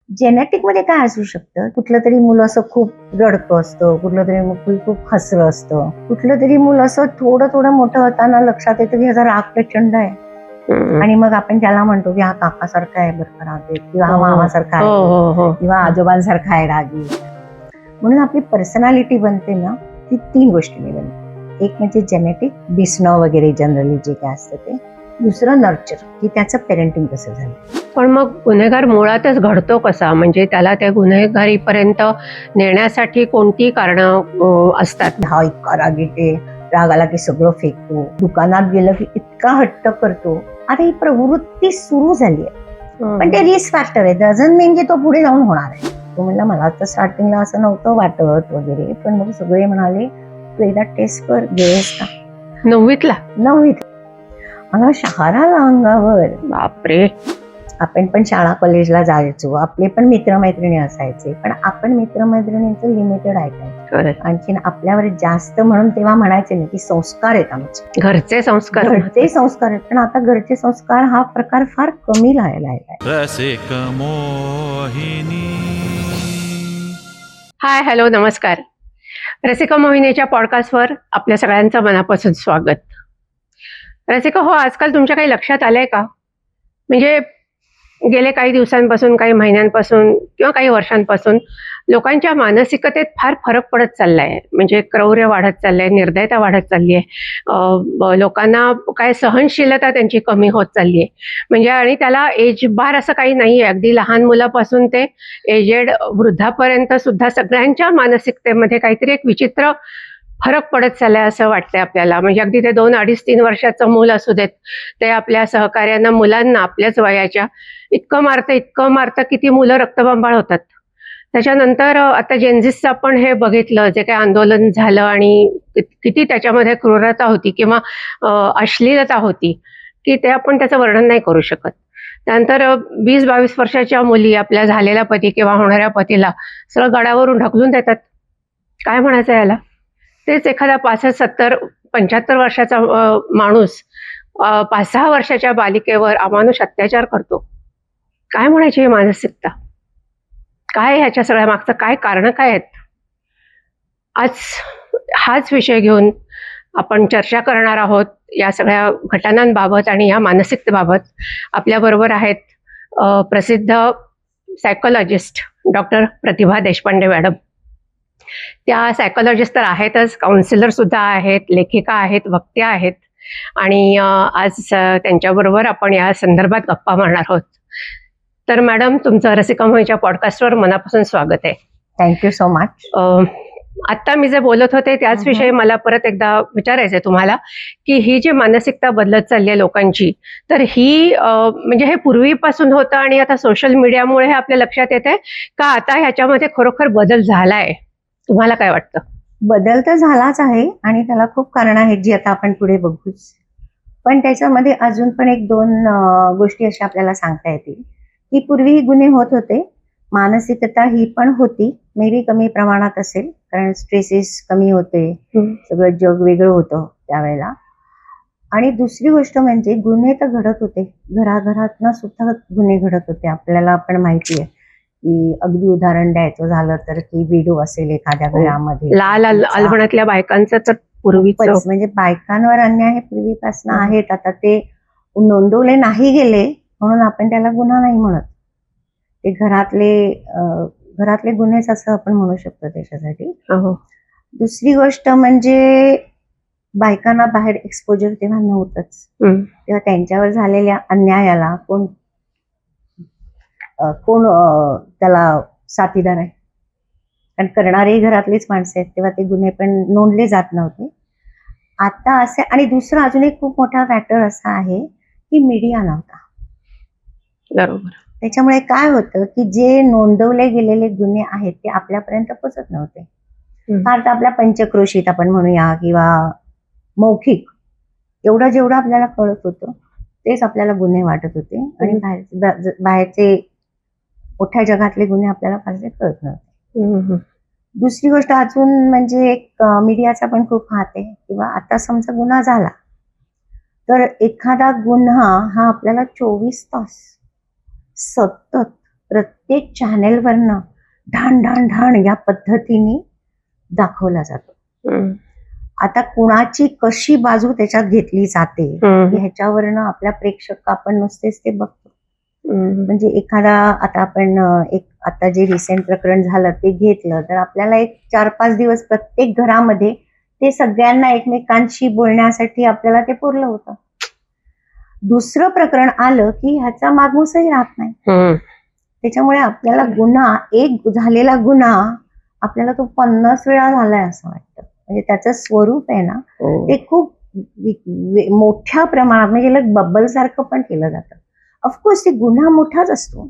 Genetic मध्ये काय असू शकतं? कुठलं तरी मुलं असं खूप रडकं असतं, कुठलं तरी मूल खूप हसरं असतं, कुठलं तरी मूल असं थोडं थोडं मोठं होताना लक्षात येतं की ह्याचा राग प्रचंड आहे. आणि मग आपण त्याला म्हणतो की हा काकासारखा आहे बरं का रागीट, किंवा हा मामासारखा आहे, किंवा आजोबांसारखा आहे रागीट. म्हणून आपली पर्सनॅलिटी बनते ना, ती 3 गोष्टींनी बनते. एक म्हणजे जेनेटिक, दिसणं वगैरे जनरली जे काय असतं ते. दुसरं नर्चर, की त्याचं पेरेंटिंग कसं झालं. पण मग गुन्हेगार मुळातच घडतो कसा? म्हणजे त्याला त्या गुन्हेगारीपर्यंत नेण्यासाठी कोणती कारणं असतात? हा इतका रागीट आहे, राग आला की सगळं फेकतो, दुकानात गेलं की इतका हट्ट करतो. आता ही प्रवृत्ती सुरू झाली आहे, पण ते रिस्क फॅक्टर आहे. डझंट मीन की तो पुढे जाऊन होणार आहे. तो म्हणला मला तर स्टार्टिंगला असं नव्हतं वाटत वगैरे, पण मग सगळे म्हणाले तू एकदा टेस्ट कर, गेस का. 9वीत मला शहारा अंगावर. बापरे. आपण पण शाळा कॉलेजला जायचो, आपले पण मित्रमैत्रिणी असायचे, पण आपण मित्रमैत्रिणींचं लिमिटेड ऐकायचं. आणखीन आपल्यावर जास्त म्हणून तेव्हा म्हणायचे नाही की संस्कार आहेत आमचे, घरचे संस्कार आहेत. पण आता घरचे संस्कार हा प्रकार फार कमी राहिला आहे. हाय, हॅलो, नमस्कार. रसिका मोहिनीच्या पॉडकास्टवर आपल्या सगळ्यांचं मनापासून स्वागत. रसिका हो, आजकाल तुमच्या काही लक्षात आलंय का? म्हणजे गेले काही दिवसांपासून, काही महिन्यांपासून किंवा काही वर्षांपासून लोकांच्या मानसिकतेत फार फरक पडत चाललाय. म्हणजे क्रौर्य वाढत चाललंय, निर्दयता वाढत चालली आहे. लोकांना काय सहनशीलता त्यांची कमी होत चालली आहे. म्हणजे आणि त्याला एज बार असं काही नाहीये. अगदी लहान मुलापासून ते एजेड वृद्धापर्यंत सुद्धा सगळ्यांच्या मानसिकतेमध्ये काहीतरी एक विचित्र फरक पडत चाललाय असं वाटतंय आपल्याला. म्हणजे अगदी ते 2, 2.5, 3 वर्षाचं मूल असू देत, ते आपल्या सहकार्यांना, मुलांना आपल्याच वयाच्या इतकं मारतं किती मुलं रक्तबंबाळ होतात. त्याच्यानंतर आता जेनझिसचं आपण हे बघितलं, जे काही आंदोलन झालं आणि किती त्याच्यामध्ये क्रूरता होती किंवा अश्लीलता होती, की ते आपण त्याचं वर्णन नाही करू शकत. त्यानंतर 20-22 वर्षाच्या मुली आपल्या झालेल्या पती किंवा होणाऱ्या पतीला सरळ गडावरून ढकलून देतात. काय म्हणायचं याला? तेच एखादा 65, 70, 75 वर्षाचा माणूस 5-6 वर्षाच्या बालिकेवर अमानुष अत्याचार करतो. काय म्हणायची ही मानसिकता? काय ह्याच्या सगळ्या मागचं काय कारण काय आहेत? आज हाच विषय घेऊन आपण चर्चा करणार आहोत या सगळ्या घटनांबाबत आणि या मानसिकतेबाबत. आपल्याबरोबर आहेत प्रसिद्ध सायकोलॉजिस्ट डॉक्टर प्रतिभा देशपांडे मॅडम. त्या सायकोलॉजिस्ट तर आहेतच, काउन्सिलर सुद्धा आहेत, लेखिका आहेत, वक्त्या आहेत. आणि आज त्यांच्याबरोबर आपण या संदर्भात गप्पा मारणार आहोत. तर मॅडम, तुमचं रसिका मोहिनीच्या पॉडकास्टवर मनापासून स्वागत आहे. Thank you so much. आता मी जे बोलत होते त्याच विषयी मला परत एकदा विचारायचंय तुम्हाला, की ही जी मानसिकता बदलत चालली आहे लोकांची, तर ही म्हणजे हे पूर्वीपासून होतं आणि आता सोशल मीडियामुळे हे आपल्या लक्षात येते का आता ह्याच्यामध्ये खरोखर बदल झालाय? तुम्हाला काय वाटतं? बदल तर झालाच आहे आणि त्याला खूप कारण आहेत जी आता आपण पुढे बघूच. पण त्याच्यामध्ये अजून पण 1-2 गोष्टी अशा आपल्याला सांगता येतील की पूर्वी गुन्हे होत होते, मानसिकता ही पण होती, मे बी कमी प्रमाणात असेल, कारण स्ट्रेसेस कमी होते, सगळं जग वेगळं होतं त्यावेळेला. आणि दुसरी गोष्ट म्हणजे गुन्हे तर घडत होते, घराघरातनं सुद्धा गुन्हे घडत होते. आपल्याला पण माहिती आहे की अगदी उदाहरण द्यायचं झालं तर की विडो असेल एखाद्या घरामध्ये, लाल अलवणातल्या बायकांचं तर पूर्वीच म्हणजे बायकांवर अन्याय हे पूर्वीपासून आहेत. आता ते नोंदवले नाही गेले म्हणून आपण त्याला गुन्हा नाही म्हणत, ते घरातले गुन्हेच असं आपण म्हणू शकतो त्याच्यासाठी. दुसरी गोष्ट म्हणजे बायकांना बाहेर एक्सपोजर तेव्हा नव्हतंच, तेव्हा त्यांच्यावर झालेल्या अन्यायाला कोण त्याला साथीदार आहे, कारण करणारे घरातलीच माणसं आहेत, तेव्हा ते गुन्हे पण नोंदले जात नव्हते. आता असे. आणि दुसरा अजून एक खूप मोठा फॅक्टर असा आहे की मीडिया नव्हता. बरोबर. त्याच्यामुळे काय होतं की जे नोंदवले गेलेले गुन्हे आहेत ते आपल्यापर्यंत पोहोचत नव्हते. फार तर आपल्या पंचक्रोशीत आपण म्हणूया किंवा मौखिक जेवढं आपल्याला कळत होतं तेच आपल्याला गुन्हे वाटत होते, आणि बाहेरचे मोठ्या जगातले गुन्हे आपल्याला फारसे कळत नव्हते. दुसरी गोष्ट अजून म्हणजे एक मीडियाचा पण खूप हात आहे. किंवा आता समजा गुन्हा झाला तर एखादा गुन्हा हा आपल्याला 24 तास सतत प्रत्येक चॅनेलवरनं ढाण ढाण ढाण या पद्धतीने दाखवला जातो. आता कुणाची कशी बाजू त्याच्यात घेतली जाते ह्याच्यावरनं आपल्या प्रेक्षक आपण नुसतेच ते बघतो. म्हणजे एखादा आता आपण आता जे रिसेंट प्रकरण झालं ते घेतलं तर आपल्याला एक 4-5 दिवस प्रत्येक घरामध्ये ते सगळ्यांना एकमेकांशी बोलण्यासाठी आपल्याला ते पुरलं होतं. दुसरं प्रकरण आलं की ह्याचा मागमूसही राहत नाही. त्याच्यामुळे आपल्याला गुन्हा, एक झालेला गुन्हा आपल्याला तो 50 वेळा झालाय असं वाटतं. म्हणजे त्याचं स्वरूप आहे ना ते खूप मोठ्या प्रमाणात म्हणजे बबल सारखं पण केलं जातं. ऑफकोर्स ते गुन्हा मोठाच असतो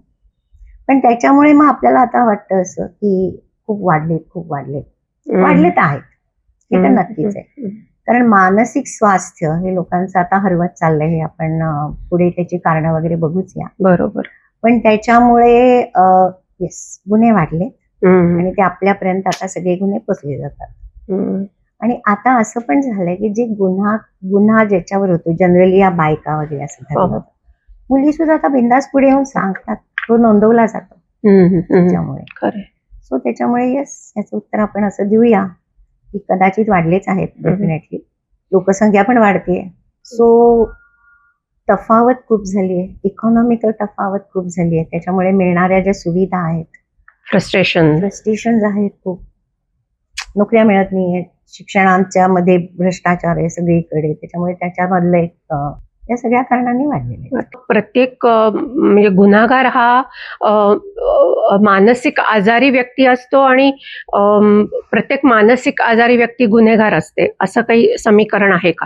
पण त्याच्यामुळे मग आपल्याला आता वाटतं असं की खूप वाढलेत आहेत हे तर नक्कीच आहे. कारण मानसिक स्वास्थ्य हे लोकांचं आता हरवत चाललंय. हे आपण पुढे त्याची कारणं वगैरे बघूच या. बरोबर. पण त्याच्यामुळे येस गुन्हे वाढले आणि ते आपल्यापर्यंत आता सगळे गुन्हे पोचले जातात. आणि आता असं पण झालंय की जे गुन्हा ज्याच्यावर होतो जनरली या बायका वगैरे असं झालं, मुली सुद्धा आता बिंदास पुढे येऊन सांगतात, तो नोंदवला जातो त्याच्यामुळे. सो त्याच्यामुळे येस याचं उत्तर आपण असं देऊया की कदाचित वाढलेच आहेत. डेफिनेटली लोकसंख्या पण वाढतेय. सो तफावत खूप झाली आहे, इकॉनॉमिकल तफावत खूप झाली आहे. त्याच्यामुळे मिळणाऱ्या ज्या सुविधा आहेत, फ्रस्ट्रेशन आहेत, खूप नोकऱ्या मिळत नाहीयेत, शिक्षणाच्या मध्ये भ्रष्टाचार आहे सगळीकडे. त्याच्यामुळे त्याच्यामधलं एक या सगळ्या कारणांनी वाढलेले आहे. प्रत्येक म्हणजे गुन्हागार हा मानसिक आजारी व्यक्ती असतो आणि प्रत्येक मानसिक आजारी व्यक्ती गुन्हेगार असते असं काही समीकरण आहे का?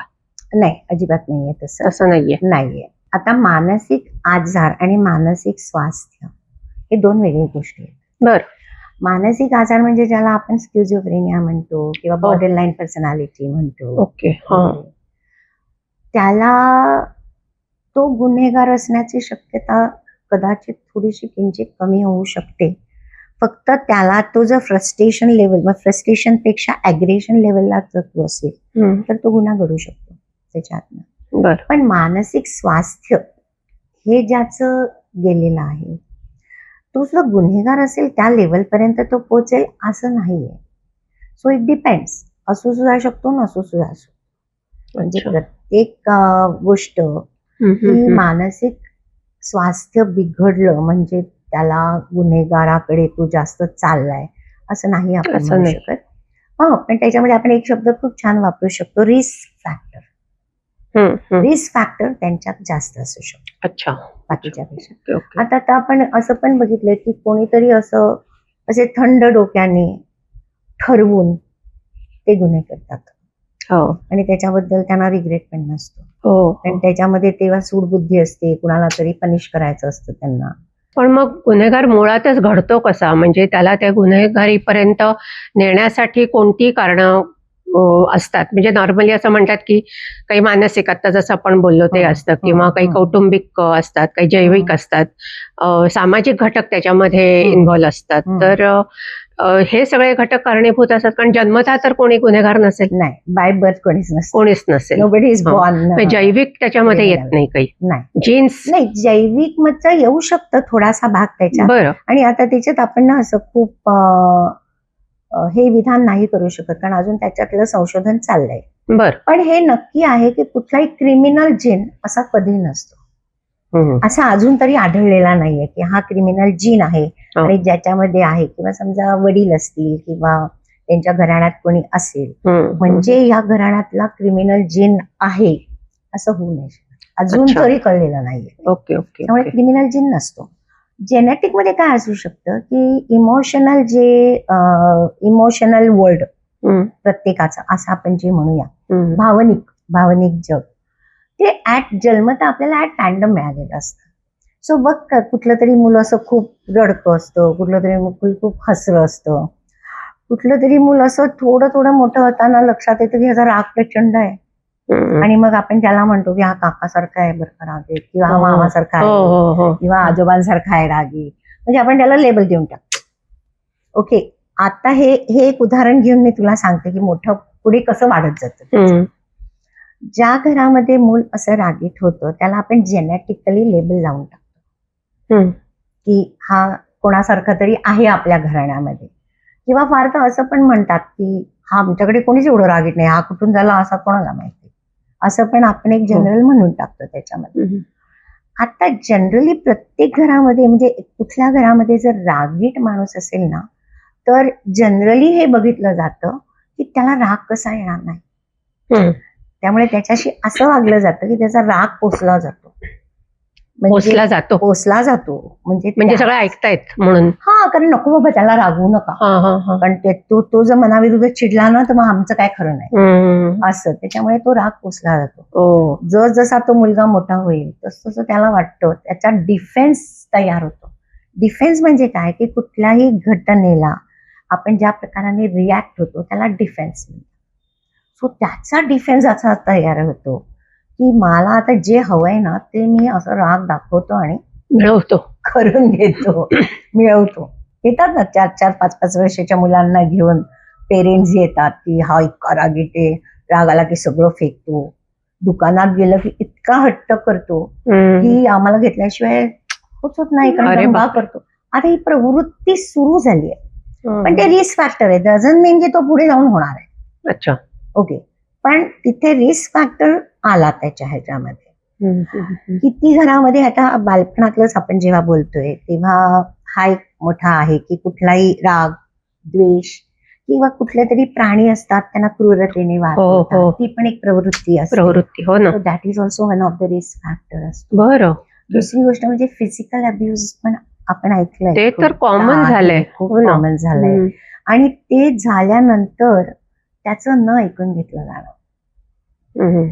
नाही, अजिबात नाहीये तसं. असं नाहीये. आता मानसिक आजार आणि मानसिक स्वास्थ्य हे दोन वेगळी गोष्टी आहेत. बरं. मानसिक आजार म्हणजे ज्याला आपण स्किझोफ्रेनिया म्हणतो किंवा बॉर्डरलाईन पर्सनॅलिटी म्हणतो. ओके. त्याला तो गुन्हेगार असण्याची शक्यता कदाचित थोडीशी किंचित कमी होऊ शकते. फक्त त्याला तो जर फ्रस्ट्रेशन लेवल, फ्रस्ट्रेशन पेक्षा ॲग्रेशन लेवलला जर तो असेल तर तो गुन्हा घडू शकतो त्याच्यातनं. पण मानसिक स्वास्थ्य हे ज्याचं गेलेलं आहे तो सुद्धा गुन्हेगार असेल त्या लेवलपर्यंत तो पोहोचेल असं नाहीये. So it depends. असू सुद्धा शकतो, नसू सुद्धा शकतो. म्हणजे प्रत्येक गोष्ट ही मानसिक स्वास्थ्य बिघडलं म्हणजे त्याला गुन्हेगाराकडे तो जास्त चाललाय असं नाही आपण म्हणू शकत. पण त्याच्यामध्ये आपण एक शब्द खूप छान वापरू शकतो, रिस्क फॅक्टर. रिस्क फॅक्टर त्यांच्यात जास्त असू शकतो. अच्छा. बाकीच्या पेक्षा. आता आपण असं पण बघितलंय की कोणीतरी असे थंड डोक्याने ठरवून ते गुन्हे करतात आणि त्याच्याबद्दल त्यांना रिग्रेट पण नसतो. कारण त्याच्यामध्ये तेव्हा सूडबुद्धी असते, कुणाला तरी पनिश करायचं असतं त्यांना. पण मग गुन्हेगार मुळातच घडतो कसा? म्हणजे त्याला त्या गुन्हेगारीपर्यंत नेण्यासाठी कोणती कारणं असतात? म्हणजे नॉर्मली असं म्हणतात की काही मानसिक, आता जसं आपण बोललो ते असतं, किंवा काही कौटुंबिक असतात, काही जैविक असतात, सामाजिक घटक त्याच्यामध्ये इन्व्हॉल्व असतात. तर हे सगळे घटक कारणीभूत असतात. कारण जन्मतः तर कोणी गुन्हेगार नसेल. नाही, बाय बर्थ कोणीच नसेल. Nobody is born. जैविक त्याच्यामध्ये येत नाही काही. नाही, जीन्स नाही, जैविक मधचा येऊ शकतं थोडासा भाग त्याच्यात. बरं. आणि आता त्याच्यात आपण ना असं खूप हे विधान नाही करू शकत कारण अजून त्याच्यातलं संशोधन चाललंय. बरं. पण हे नक्की आहे की कुठलाही क्रिमिनल जीन असा कधी नसतो. असा अजून तरी आढळलेला नाहीये की हा क्रिमिनल जीन आहे आणि ज्याच्यामध्ये आहे, किंवा समजा वडील असतील किंवा त्यांच्या घराण्यात कोणी असेल म्हणजे या घराण्यातला क्रिमिनल जीन आहे असं होऊ नये अजून तरी कळलेलं नाहीये. ओके. त्यामुळे क्रिमिनल जीन नसतो. जेनेटिक मध्ये काय असू शकतं की इमोशनल वर्ल्ड प्रत्येकाचं असं आपण जे म्हणूया, भावनिक जग, ते जन्मता आपल्याला ऍट रॅन्डम मिळालेलं असतं. सो बघ, कुठलं तरी मुलं असं खूप रडकं असतं, कुठलं तरी मुल खूप हसरं असतं, कुठलं तरी मुलं असं थोडं मोठं होताना लक्षात येतं की ह्याचा राग प्रचंड आहे आणि मग आपण त्याला म्हणतो की हा काकासारखा आहे बरं का रागीट, किंवा हा मामासारखा आहे किंवा आजोबांसारखा आहे रागीट. म्हणजे आपण त्याला लेबल देऊन टाकतो. ओके, आता हे एक उदाहरण घेऊन मी तुला सांगते की मोठं पुढे कसं वाढत जातं. ज्या घरामध्ये मूल असं रागीट होतं त्याला आपण जेनेटिकली लेबल लावून टाकतो की हा कोणासारखं तरी आहे आपल्या घराण्यामध्ये. किंवा फार तर असं पण म्हणतात की हा आमच्याकडे कोणीच एवढं रागीट नाही, हा कुठून झाला असा कोणाला माहिती. असं पण आपण एक जनरल म्हणून टाकतो त्याच्यामध्ये. हम्म. आता जनरली प्रत्येक घरामध्ये म्हणजे कुठल्या घरामध्ये जर रागीट माणूस असेल ना, तर जनरली हे बघितलं जातं की त्याला राग कसा येणार नाही. हम्म. त्यामुळे त्याच्याशी असं वागलं जातं की त्याचा राग पोसला जातो. पोचला जातो पोसला जातो म्हणजे म्हणजे सगळं ऐकतायत म्हणून. हा, कारण नको बाबा त्याला रागवू नका, हा हा हा. कारण तो जर मनाविरुद्ध चिडला ना तर मग आमचं काय खरं नाही हम्म. असं. त्याच्यामुळे तो राग पोसला जातो. ओ. जसा तो मुलगा मोठा होईल तसं त्याला वाटतं त्याचा डिफेन्स तयार होतो. डिफेन्स म्हणजे काय की कुठल्याही घटनेला आपण ज्या प्रकाराने रिॲक्ट होतो त्याला डिफेन्स म्हणतो. सो त्याचा डिफेन्स असा तयार होतो की मला आता जे हवंय ना ते मी असं राग दाखवतो आणि मिळवतो. करून घेतो, मिळवतो. येतात ना 4-4, 5-5 वर्षाच्या मुलांना घेऊन पेरेंट्स येतात की हा इतका रागीट आहे, राग आला की सगळं फेकतो, दुकानात गेलं की इतका हट्ट करतो की आम्हाला घेतल्याशिवाय होत नाही, कारण अरे दंगा बापरे. करतो. आता ही प्रवृत्ती सुरू झाली आहे, पण ते हम्म. रिस्क फॅक्टर आहे. डझंट मीन की तो पुढे जाऊन होणार आहे. अच्छा. ओके, पण तिथे रिस्क फॅक्टर आला त्याच्या ह्याच्यामध्ये. हम्म. किती घरामध्ये आता बालपणातलंच आपण जेव्हा बोलतोय तेव्हा हा एक मोठा आहे की कुठलाही राग, द्वेष किंवा कुठले तरी प्राणी असतात त्यांना क्रूरतेने हो. वागवतात, ती पण एक प्रवृत्ती असते. प्रवृत्ती. हो ना. So that is also one of the risk factor असतो. बरं. दुसरी गोष्ट म्हणजे फिजिकल अब्युज पण आपण ऐकलंय. ते तर खूपदा कॉमन आहे, झालंय. खूप हो ना. कॉमन झालंय. हम्म. आणि ते झाल्यानंतर त्याचं न ऐकून घेतलं जाणं, हम्म.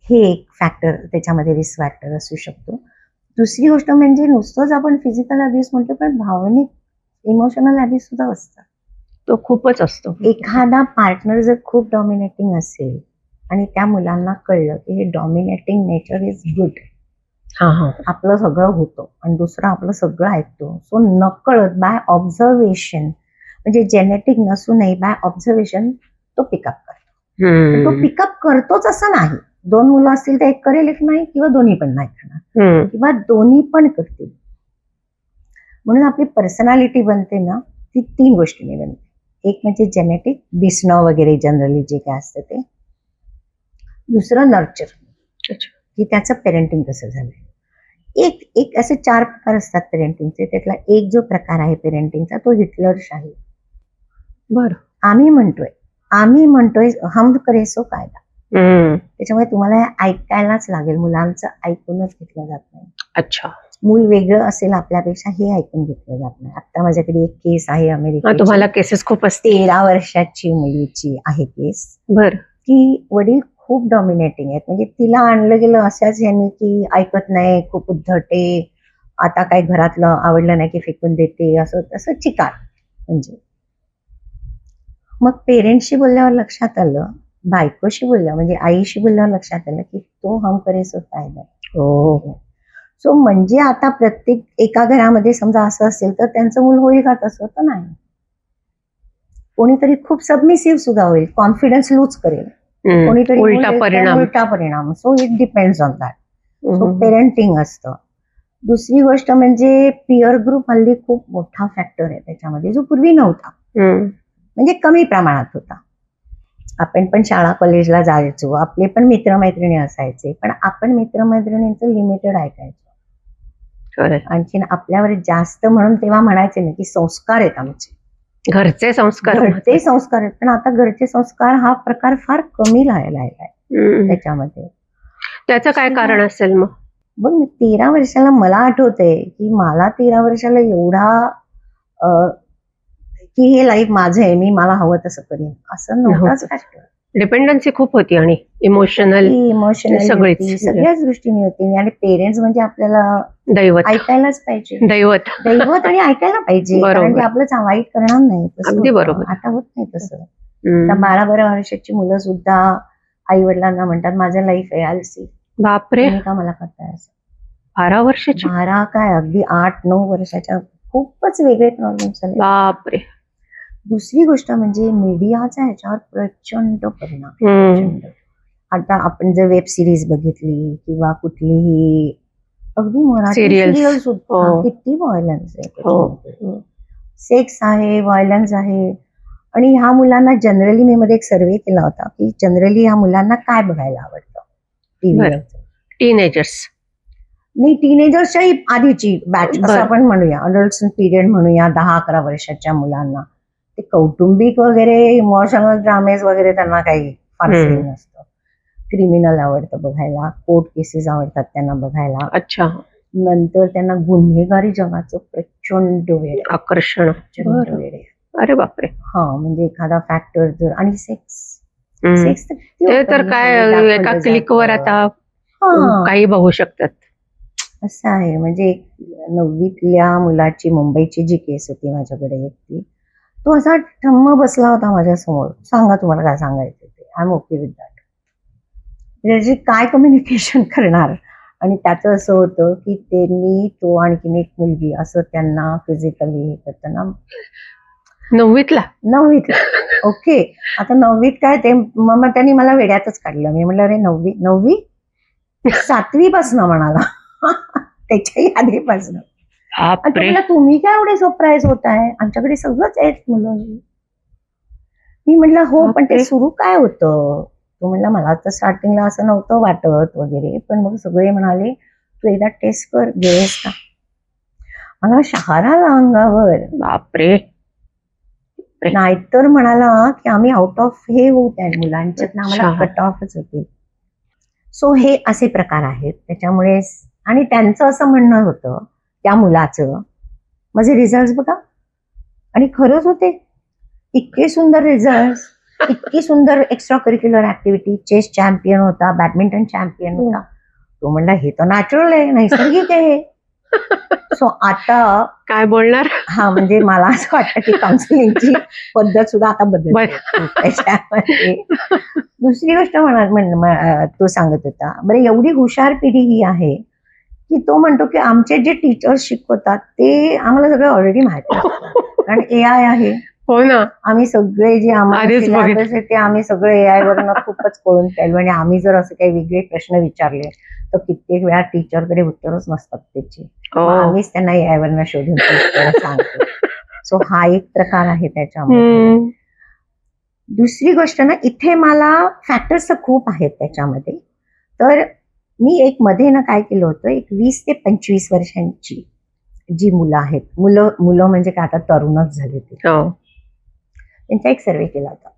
हे एक फॅक्टर त्याच्यामध्ये रिस्क फॅक्टर असू शकतो. दुसरी गोष्ट म्हणजे नुसतंच आपण फिजिकल अब्युज म्हणतो, पण भावनिक इमोशनल अब्युज सुद्धा असतात. तो खूपच असतो. एखादा पार्टनर जर खूप डॉमिनेटिंग असेल आणि त्या मुलांना कळलं की हे डॉमिनेटिंग नेचर इज गुड, हा हा. आपलं सगळं होतं आणि दुसरं आपलं सगळं ऐकतो, सो नकळत बाय ऑब्झर्वेशन, म्हणजे जेनेटिक नसूनही बाय ऑब्झर्वेशन तो पिकअप करतो. पण तो हम्म. पिकअप करतोच असं नाही. 2 मुलं असतील तर एक करेल, एक नाही, किंवा दोन्ही पण नाही करणार, हम्म. किंवा दोन्ही पण करतील. म्हणून आपली पर्सनॅलिटी बनते ना ती 3 गोष्टींनी बनते. एक म्हणजे जेनेटिक, दिसणं वगैरे जनरली जे काय असतं ते. दुसरं नर्चर, अच्छा. की त्याचं पेरेंटिंग कसं झालंय. एक असे 4 प्रकार असतात पेरेंटिंगचे. त्यातला एक जो प्रकार आहे पेरेंटिंगचा तो हिटलरशाही. बरं. आम्ही म्हणतोय हम करे सो कायदा. त्याच्यामुळे तुम्हाला हे ऐकायलाच लागेल. मुलांचं ऐकूनच घेतलं जात नाही. अच्छा. मूल वेगळं असेल आपल्यापेक्षा हे ऐकून घेतलं जात नाही. आता माझ्याकडे एक केस आहे हा, अमेरिकेची. तुम्हाला केसेस खूप असतील. 13 वर्षाची मुलीची आहे केस, बर. की वडील खूप डॉमिनेटिंग आहेत. म्हणजे तिला आणलं गेलं अशाच यांनी की ऐकत नाही, खूप उद्धटे, आता काही घरातलं आवडलं नाही की फेकून देते, असं तसं चिकार. म्हणजे मग पेरेंट्सशी बोलल्यावर लक्षात आलं, बायकोशी बोलल्यावर म्हणजे आईशी बोलल्यावर लक्षात आलं की तो हम करे सो फायदा. हो. सो म्हणजे आता प्रत्येक एका घरामध्ये समजा असं असेल तर त्यांचं मूल होईल का तसं, तर नाही. कोणीतरी खूप सबमिसिव्ह सुद्धा होईल, कॉन्फिडन्स लूज करेल, कोणीतरी उलटा परिणाम. उलटा परिणाम. So it depends on that. So हम्म. पेरेंटिंग असतं. दुसरी गोष्ट म्हणजे पिअर ग्रुप हल्ली खूप मोठा फॅक्टर आहे त्याच्यामध्ये, जो पूर्वी नव्हता. म्हणजे कमी प्रमाणात होता. आपण पण शाळा कॉलेजला जायचो, आपले पण मित्रमैत्रिणी असायचे, पण आपण मित्रमैत्रिणींचं लिमिटेड ऐकायचो. खरंय. आणखीन आपल्यावर जास्त म्हणून तेव्हा म्हणायचे नाही की संस्कार आहेत आमचे, घरचे संस्कार. घरचे संस्कार आहेत. पण आता घरचे संस्कार हा प्रकार फार कमी राहिला आहे त्याच्यामध्ये. त्याचं काय कारण असेल मग? बघ ना, 13 वर्षाला मला आठवतंय की मला 13 वर्षाला एवढा की हे लाईफ माझं आहे, मी मला हवं तसं करीन, असं नव्हताच फॅक्टर. डिपेंडन्सी खूप होती आणि इमोशनल इमोशनल सगळ्याच दृष्टीने होती. आणि पेरेंट्स म्हणजे आपल्याला दैवत, ऐकायलाच पाहिजे, दैवत दैवत, आणि ऐकायला पाहिजे, कारण ते आपलं वाईट करणार नाही. अगदी बरोबर. आता होत नाही तसं. आता 12-12 वर्षाची मुलं सुद्धा आई वडिलांना म्हणतात माझं लाईफ आहे, आय सी. बापरे. का मला करताय असं? 12 वर्षाची? 12 काय, अगदी 8-9 वर्षाच्या खूपच वेगळे प्रॉब्लेम्स झाले. बापरे. दुसरी गोष्ट म्हणजे मीडियाचा ह्याच्यावर प्रचंड परिणाम. आता आपण जर वेब सिरीज बघितली किंवा कुठलीही अगदी मराठी Serials. सिरियल सुद्धा हो. किती व्हायलन्स आहे हो. त्याच्यामध्ये. सेक्स आहे, व्हायलन्स आहे. आणि ह्या मुलांना जनरली मी मध्ये एक सर्वे केला होता की जनरली ह्या मुलांना काय बघायला आवडतं टीव्हीवर. टीनेजर्स. नाही, टीनेजर्सच्याही आधीची बॅच असं बरं. आपण म्हणूया, अडल्ट पिरियड म्हणूया, 10-11 वर्षाच्या मुलांना ते कौटुंबिक वगैरे इमोशनल ड्रामेज वगैरे त्यांना काही फारसे नसतं. क्रिमिनल आवडतं बघायला, कोर्ट केसेस आवडतात त्यांना बघायला. अच्छा. नंतर त्यांना गुन्हेगारी जगाचं प्रचंड वेळ आहे, आकर्षण. प्रचंड बरं. वेळ आहे. अरे बापरे. हा, म्हणजे एखादा फॅक्टर जर, आणि सेक्स हम्म. सेक्स तर किती ते तर openly काय दाखवलं एका जातं. क्लिकवर आता हा, काही बघू शकतात. असं आहे. म्हणजे 9वीतल्या मुलाची मुंबईची जी केस होती माझ्याकडे एक, ती तो असा ठम्म बसला होता माझ्यासमोर. सांगा तुम्हाला काय सांगायचं ते, I am okay with that. त्याची काय कम्युनिकेशन करणार. आणि त्याचं असं होतं की त्यांनी तो आणखीन एक मुलगी असं त्यांना फिजिकली हे करताना 9वीतला. 9वीतला. ओके, आता 9वीत काय ते मग त्यांनी मला वेड्यातच काढलं. मी म्हटलं अरे 9वी 7वी पासनं म्हणाला. त्याच्याही आधीपासनं. आणि तो बापरे. म्हणला तुम्ही काय एवढे सरप्राईज होताय, आमच्याकडे सगळंच आहेत मुलं. मी म्हटलं हो, पण ते बापरे. सुरू काय होतं. तो म्हणला मला तर स्टार्टिंगला असं नव्हतं वाटत वगैरे, पण मग सगळे म्हणाले तू एकदा टेस्ट कर, गेस का. मला शहारा आला अंगावर. बापरे. नाहीतर म्हणाला की आम्ही आउट ऑफ हे होऊ त्या मुलांच्यात आम्हाला अच्छा. कट ऑफच होतील. सो हे असे प्रकार आहेत त्याच्यामुळे. आणि त्यांचं असं म्हणणं होतं त्या मुलाचं, माझे रिझल्ट बघा, आणि खरंच होते इतके सुंदर रिझल्ट, इतकी सुंदर extra curricular activity. Chess champion होता, बॅडमिंटन चॅम्पियन होता. तो म्हणला हे तर नॅचरल आहे, नैसर्गिक आहे. सो आता काय बोलणार. हा, म्हणजे मला असं वाटतं की काउन्सिलिंगची पद्धत सुद्धा आता बदलते त्याच्यामध्ये. दुसरी गोष्ट तो सांगत होता, बरं एवढी हुशार पिढी ही आहे की तो म्हणतो की आमचे जे टीचर्स शिकवतात ते आम्हाला सगळं ऑलरेडी माहिती असतं. कारण AI आहे. हो ना. आम्ही सगळे जे आम्हाला आधीच सिलेबस बघितलं. आहे ते आम्ही सगळे AI वरनं खूपच कळून केलं. आणि आम्ही जर असे काही वेगळे प्रश्न विचारले तर कित्येक वेळा टीचरकडे उत्तरच नसतात त्याची. हो. मग आम्हीच त्यांना AI वरनं शोधून ती उत्तरं सांगतो. सो हा एक प्रकार आहे त्याच्यामध्ये. हम्म. दुसरी गोष्ट ना, इथे मला फॅक्टर्स तर खूप आहेत त्याच्यामध्ये. तर मी एक मध्ये ना काय केलं होतं, एक 20 ते 25 वर्षांची जी मुलं आहेत, मुलं म्हणजे काय आता तरुणच झाले ते, हो. त्यांचा एक सर्वे केला होता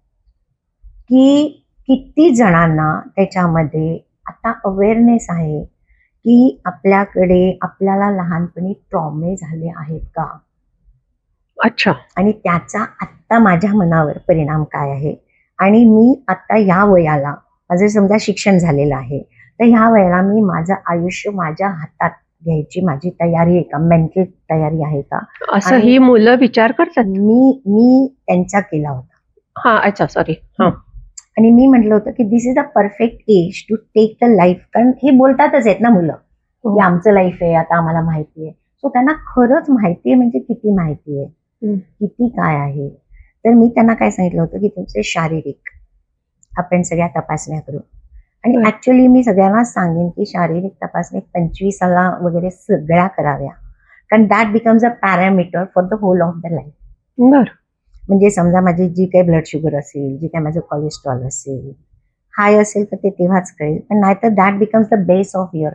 की किती जणांना त्याच्यामध्ये आता अवेअरनेस आहे की आपल्याला लहानपणी ट्रॉमे झाले आहेत का, अच्छा. आणि त्याचा आत्ता माझ्या मनावर परिणाम काय आहे. आणि मी आता या वयाला, माझं समजा शिक्षण झालेलं आहे, तर ह्या वयाला मी माझं आयुष्य माझ्या हातात घ्यायची माझी तयारी आहे का, मेंटल तयारी आहे का. असं आणि ही मुलं विचार करतात. मी त्यांचा केला होता. हा, अच्छा, सॉरी. हा. आणि मी म्हटलं होतं की this is a perfect age to take the life. कारण हे बोलतातच आहेत ना मुलं की आमचं लाईफ आहे आता आम्हाला माहिती आहे. सो त्यांना खरंच माहिती आहे, म्हणजे किती माहिती आहे, किती काय आहे. तर मी त्यांना काय सांगितलं होतं की तुमचे शारीरिक आपण सगळ्या तपासण्या करू. आणि ऍक्च्युअली मी सगळ्यांना सांगेन की शारीरिक तपासणी 25 वगैरे सगळ्या कराव्या. कारण that becomes a parameter for the whole of the life. बर. म्हणजे समजा माझी जी काही ब्लड शुगर असेल, जी काही माझं कोलेस्ट्रॉल असेल, हाय असेल तर ते तेव्हाच कळेल. पण नाहीतर that becomes the base of your.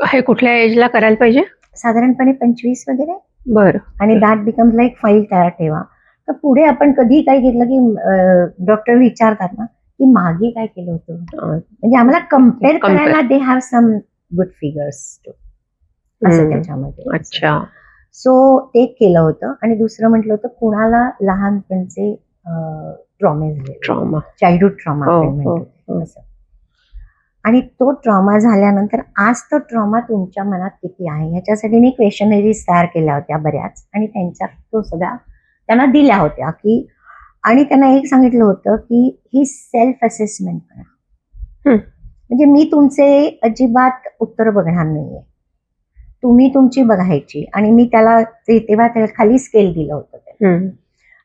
हे कुठल्या एजला करायला पाहिजे. साधारणपणे 25 वगैरे. बर. आणि दॅट बिकम्स लाईक फाईल तयार ठेवा. तर पुढे आपण कधी काय घेतलं की डॉक्टर विचारतात ना की मागे काय केलं होतं, म्हणजे आम्हाला कम्पेअर करायला they have some good figures असं त्याच्यामध्ये. अच्छा. सो ते केलं होतं. आणि दुसरं म्हटलं होतं कुणाला लहानपणचे ट्रॉमे झाले, ट्रॉमा, चाइल्डहुड ट्रॉमा आपण म्हणतो असं. आणि तो ट्रॉमा झाल्यानंतर आज तो ट्रॉमा तुमच्या मनात किती आहे ह्याच्यासाठी मी क्वेश्चनरीज तयार केल्या होत्या बऱ्याच, आणि त्यांच्या तो सगळ्या त्यांना दिल्या होत्या की. आणि त्यांना एक सांगितलं होतं की ही सेल्फ असेसमेंट करा. म्हणजे मी तुमचे अजिबात उत्तर बघणार नाहीये, तुम्ही तुमची बघायची. आणि मी त्याला तेव्हा त्याला खाली स्केल दिलं होतं.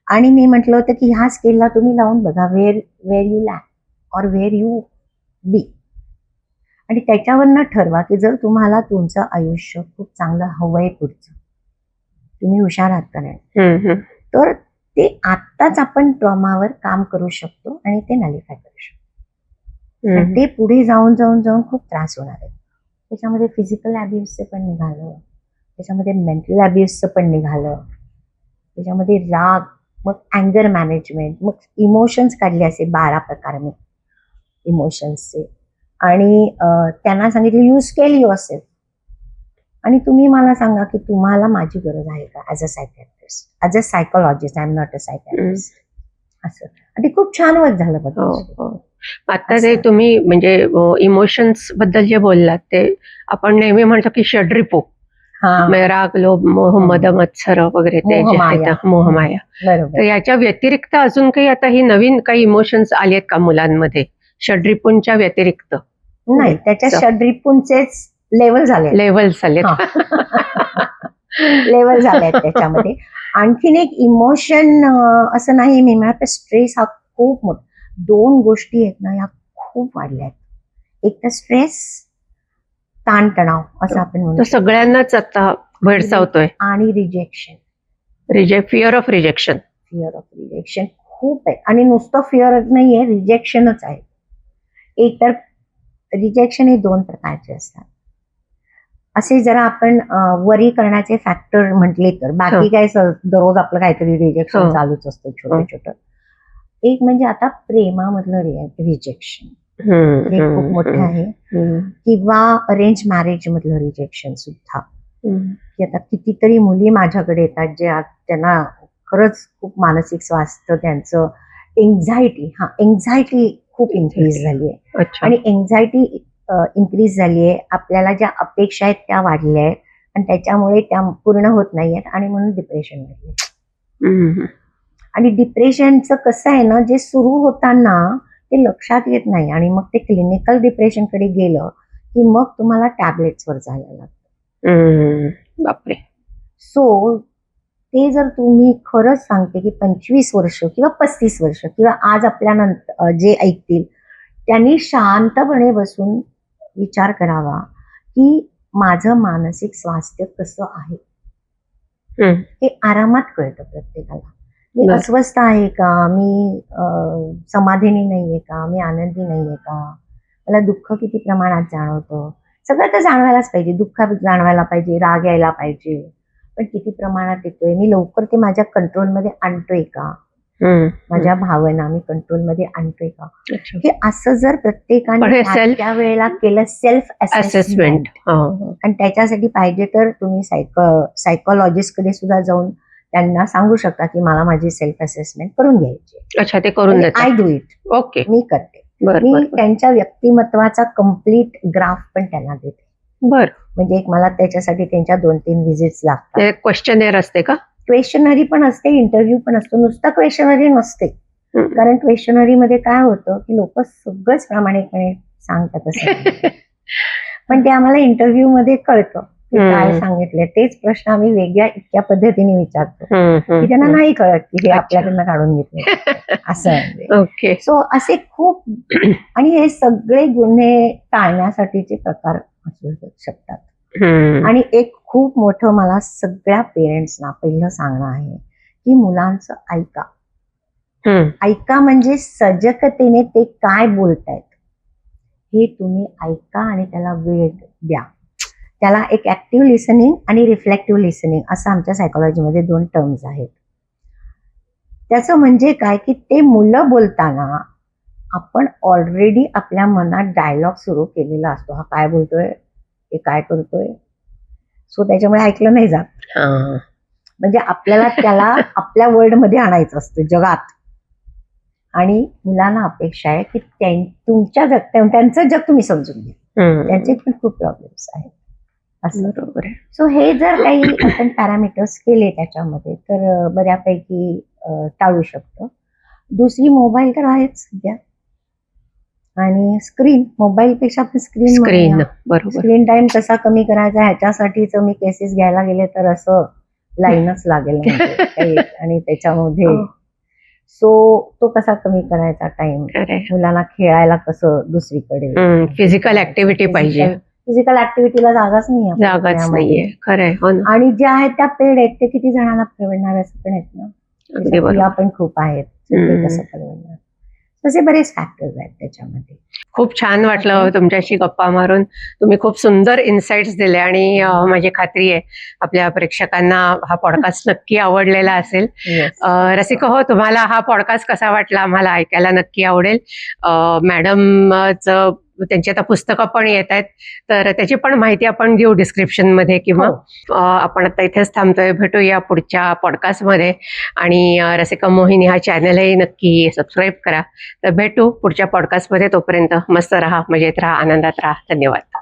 आणि मी म्हटलं होतं की ह्या स्केलला तुम्ही लावून बघा, where you lack or where you be. आणि त्याच्यावरनं ठरवा की जर तुम्हाला तुमचं आयुष्य खूप चांगलं हवंय पुढचं, तुम्ही हुशार आहात का नाही, हम्म. तर ते आत्ताच आपण ट्रॉमावर काम करू शकतो आणि ते नलिफाय करू शकतो. आणि हम्म. ते पुढे जाऊन जाऊन जाऊन खूप त्रास होणार आहे. त्याच्यामध्ये फिजिकल अब्युजचं पण निघालं, त्याच्यामध्ये मेंटल अब्युजचं पण निघालं, त्याच्यामध्ये राग, मग अँगर मॅनेजमेंट, मग इमोशन्स काढले असे 12 प्रकार मी इमोशन्सचे, आणि त्यांना सांगितलं यू स्केल युअरसेल्फ. आणि तुम्ही मला सांगा की तुम्हाला माझी गरज आहे का as a psychiatrist, as a psychologist, I am not a psychiatrist. असं. आणि ते खूप छान वर्क झालं हो बघा. हो. आता ते असं. तुम्ही म्हणजे इमोशन्स बद्दल जे बोललात ते आपण नेहमी म्हणतो की षड्रिपू, हा, म्हणजे राग, लोभ, मोह, हं. मद, मत्सर वगैरे ते जे मोहमाया. आहेत मोहमाया. तर बरोबर. याच्या व्यतिरिक्त अजून काही आता ही नवीन काही इमोशन्स आले आहेत का मुलांमध्ये षड्रिपूंच्या व्यतिरिक्त? नाही, त्याच्या षड्रिपूंचेच लेवल झाले, लेवल्स आलेत. लेवल झाले आहेत त्याच्यामध्ये. आणखीन एक इमोशन असं नाही मी म्हणत, स्ट्रेस हा खूप मोठा. 2 गोष्टी आहेत ना, या खूप वाढल्या आहेत. एक तर स्ट्रेस, ताणतणाव असं आपण तो म्हणू शकतो, सगळ्यांनाच आता भेडसावतोय. आणि rejection, fear of rejection. Fear of rejection खूप आहे. आणि नुसतं फिअर नाहीये, रिजेक्शनच आहे. एक तर रिजेक्शन हे 2 प्रकारचे असतात. असे जरा आपण वरी करण्याचे फॅक्टर म्हटले तर, बाकी काय दररोज आपलं काहीतरी रिजेक्शन हो. चालूच असतं छोटं छोटं. एक म्हणजे आता प्रेमामधलं रिजेक्शन, हे खूप मोठं आहे. किंवा अरेंज मॅरेज मधलं रिजेक्शन सुद्धा. की आता कितीतरी मुली माझ्याकडे येतात जे त्यांना खरंच खूप मानसिक स्वास्थ्य, त्यांचं एन्झायटी खूप इन्क्रीज झाली आहे. अच्छा. आणि एन्झायटी इन्क्रीज झाली आहे, आपल्याला ज्या अपेक्षा आहेत त्या वाढल्या आहेत, आणि त्याच्यामुळे त्या पूर्ण होत नाहीयेत, आणि म्हणून डिप्रेशन वाढले. आणि डिप्रेशनचं कसं आहे ना, जे सुरू होताना ते लक्षात येत नाही, आणि मग ते क्लिनिकल डिप्रेशनकडे गेलं की मग तुम्हाला टॅबलेट्सवर जायला लागतं. बापरे. सो ते जर तुम्ही खरंच सांगते की 25 वर्ष किंवा 35 वर्ष किंवा आज आपल्यानंतर जे ऐकतील त्यांनी शांतपणे बसून विचार करावा की माझं मानसिक स्वास्थ्य कसं आहे. हे आरामात कळतं प्रत्येकाला. मी अस्वस्थ आहे का, मी समाधानी नाहीये का, मी आनंदी नाहीये का, मला दुःख किती प्रमाणात जाणवतं. सगळं तर जाणवायलाच पाहिजे, दुःख जाणवायला पाहिजे, राग यायला पाहिजे, पण किती प्रमाणात येतोय, मी लवकर ते माझ्या कंट्रोलमध्ये आणतोय का, माझ्या भावना मी कंट्रोलमध्ये आणतोय का. हे असं जर प्रत्येकाने त्या वेळेला केलं, सेल्फ असेसमेंट, आणि त्याच्यासाठी पाहिजे तर तुम्ही सायकोलॉजिस्ट कडे सुद्धा जाऊन त्यांना सांगू शकता की मला माझी सेल्फ असेसमेंट करून घ्यायची. अच्छा, ते करून देतात. I do it. ओके, मी करते. मी त्यांच्या व्यक्तिमत्वाचा कम्प्लीट ग्राफ पण त्यांना देते. बर. म्हणजे एक मला त्याच्यासाठी त्यांच्या 2-3 व्हिजिट्स लागतात. क्वेश्चनर असते का? क्वेश्चनरी पण असते, इंटरव्ह्यू पण असतो. नुसतं क्वेश्चनरी नसते, कारण क्वेश्चनरी मध्ये काय होतं की लोक सगळंच प्रामाणिकपणे सांगतात असं पण ते आम्हाला इंटरव्ह्यू मध्ये कळतं की काय सांगितले. तेच प्रश्न आम्ही वेगळ्या इतक्या पद्धतीने विचारतो की त्यांना नाही कळत की हे आपल्याकडनं काढून घेतले असं आहे. ओके. सो असे खूप, आणि हे सगळे गुन्हे टाळण्यासाठीचे प्रकार असू शकतात. आणि एक खूप मोठं मला सगळ्या पेरेंट्सना पहिलं सांगणं आहे की मुलांचं ऐका. ऐका म्हणजे सजगतेने ते काय बोलतायत हे तुम्ही ऐका आणि त्याला वेळ द्या. त्याला एक ऍक्टिव्ह लिसनिंग आणि रिफ्लेक्टिव्ह लिसनिंग असं आमच्या सायकोलॉजीमध्ये 2 टर्म्स आहेत. त्याचं म्हणजे काय की ते मुलं बोलताना आपण ऑलरेडी आपल्या मनात डायलॉग सुरू केलेला असतो, हा काय बोलतोय, हे काय करतोय. सो त्याच्यामुळे ऐकलं नाही जात. म्हणजे आपल्याला त्याला आपल्या वर्ल्ड मध्ये आणायचं असतं, जगात. आणि मुलांना अपेक्षा आहे की तुमच्या त्यांचं जग तुम्ही समजून घ्या. त्यांचे पण खूप प्रॉब्लेम्स आहेत असं. बरोबर आहे. सो हे जर काही आपण पॅरामीटर्स केले त्याच्यामध्ये तर बऱ्यापैकी टाळू शकतो. दुसरी मोबाईल तर आहेच सध्या, आणि स्क्रीन, मोबाईलपेक्षा आपण स्क्रीन टाइम कसा कमी करायचा ह्याच्यासाठीच मी केसेस घ्यायला गेले तर असं लाईनच लागेल म्हणजे आणि त्याच्यामध्ये सो तो कसा कमी करायचा टाइम, खरंय. मुलांना खेळायला कसं दुसरीकडे, फिजिकल ऍक्टिव्हिटी पाहिजे. फिजिकल ऍक्टिव्हिटीला जागाच नाही आपल्या जागाच पुण्यामध्ये. नाहीये. खरंय. हो ना. आणि ज्या आहेत त्या पेड आहेत, ते किती जणांना परवडणार असं पण आहेत ना. अगदी त्याच्या बरोबर. फीया पण खूप आहेत, तर ते हम्म. कसं परवडणार. तसे बरेच फॅक्टर्स आहेत त्याच्यामध्ये. खूप छान वाटलं तुमच्याशी गप्पा मारून. तुम्ही खूप सुंदर इन्साइट्स दिले आणि माझी खात्री आहे आपल्या प्रेक्षकांना हा पॉडकास्ट नक्की आवडलेला असेल. Yes. रसिका हो, तुम्हाला हा पॉडकास्ट कसा वाटला आम्हाला ऐकायला नक्की आवडेल. मॅडमचं त्यांची आता पुस्तकं पण येत आहेत, तर त्याची पण माहिती आपण देऊ डिस्क्रिप्शन मध्ये किंवा आपण आता इथेच थांबतोय. भेटूया पुढच्या पॉडकास्टमध्ये आणि रसिका मोहिनी हा चॅनलही नक्की सबस्क्राईब करा. तर भेटू पुढच्या पॉडकास्टमध्ये. तोपर्यंत मस्त राहा, मजेत राहा, आनंदात राहा. धन्यवाद.